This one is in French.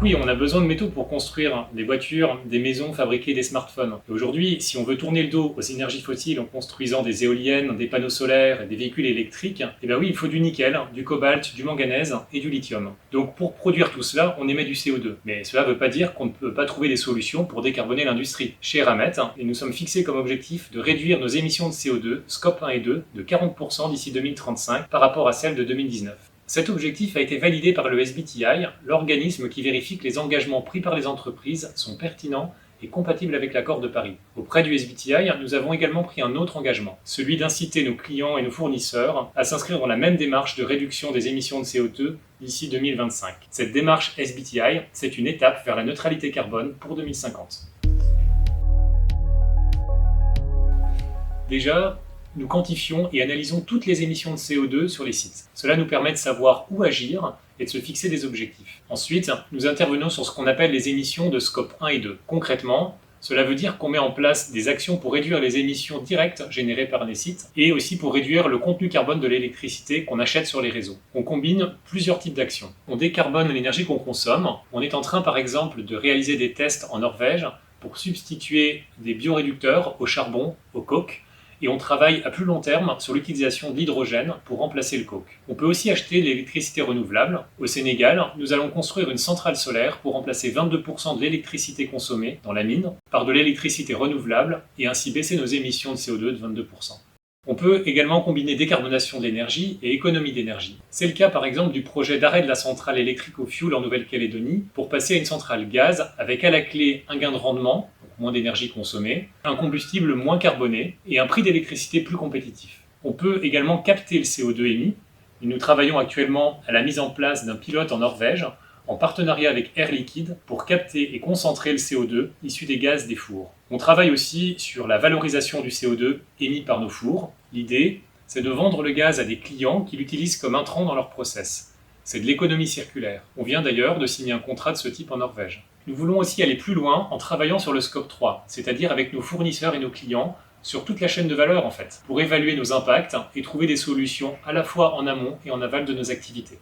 Oui, on a besoin de métaux pour construire des voitures, des maisons, fabriquer des smartphones. Et aujourd'hui, si on veut tourner le dos aux énergies fossiles en construisant des éoliennes, des panneaux solaires et des véhicules électriques, eh bien oui, il faut du nickel, du cobalt, du manganèse et du lithium. Donc pour produire tout cela, on émet du CO2. Mais cela ne veut pas dire qu'on ne peut pas trouver des solutions pour décarboner l'industrie. Chez Eramet, et nous sommes fixés comme objectif de réduire nos émissions de CO2, scope 1 et 2, de 40% d'ici 2035 par rapport à celles de 2019. Cet objectif a été validé par le SBTi, l'organisme qui vérifie que les engagements pris par les entreprises sont pertinents et compatibles avec l'accord de Paris. Auprès du SBTi, nous avons également pris un autre engagement, celui d'inciter nos clients et nos fournisseurs à s'inscrire dans la même démarche de réduction des émissions de CO2 d'ici 2025. Cette démarche SBTi, c'est une étape vers la neutralité carbone pour 2050. Déjà, nous quantifions et analysons toutes les émissions de CO2 sur les sites. Cela nous permet de savoir où agir et de se fixer des objectifs. Ensuite, nous intervenons sur ce qu'on appelle les émissions de scope 1 et 2. Concrètement, cela veut dire qu'on met en place des actions pour réduire les émissions directes générées par les sites et aussi pour réduire le contenu carbone de l'électricité qu'on achète sur les réseaux. On combine plusieurs types d'actions. On décarbone l'énergie qu'on consomme. On est en train par exemple de réaliser des tests en Norvège pour substituer des bioréducteurs au charbon, au coke, et on travaille à plus long terme sur l'utilisation de l'hydrogène pour remplacer le coke. On peut aussi acheter de l'électricité renouvelable. Au Sénégal, nous allons construire une centrale solaire pour remplacer 22% de l'électricité consommée dans la mine par de l'électricité renouvelable et ainsi baisser nos émissions de CO2 de 22%. On peut également combiner décarbonation de l'énergie et économie d'énergie. C'est le cas par exemple du projet d'arrêt de la centrale électrique au fioul en Nouvelle-Calédonie pour passer à une centrale gaz avec à la clé un gain de rendement, donc moins d'énergie consommée, un combustible moins carboné et un prix d'électricité plus compétitif. On peut également capter le CO2 émis. Et nous travaillons actuellement à la mise en place d'un pilote en Norvège en partenariat avec Air Liquide pour capter et concentrer le CO2 issu des gaz des fours. On travaille aussi sur la valorisation du CO2 émis par nos fours. L'idée, c'est de vendre le gaz à des clients qui l'utilisent comme intrant dans leur process. C'est de l'économie circulaire. On vient d'ailleurs de signer un contrat de ce type en Norvège. Nous voulons aussi aller plus loin en travaillant sur le scope 3, c'est-à-dire avec nos fournisseurs et nos clients, sur toute la chaîne de valeur en fait, pour évaluer nos impacts et trouver des solutions à la fois en amont et en aval de nos activités.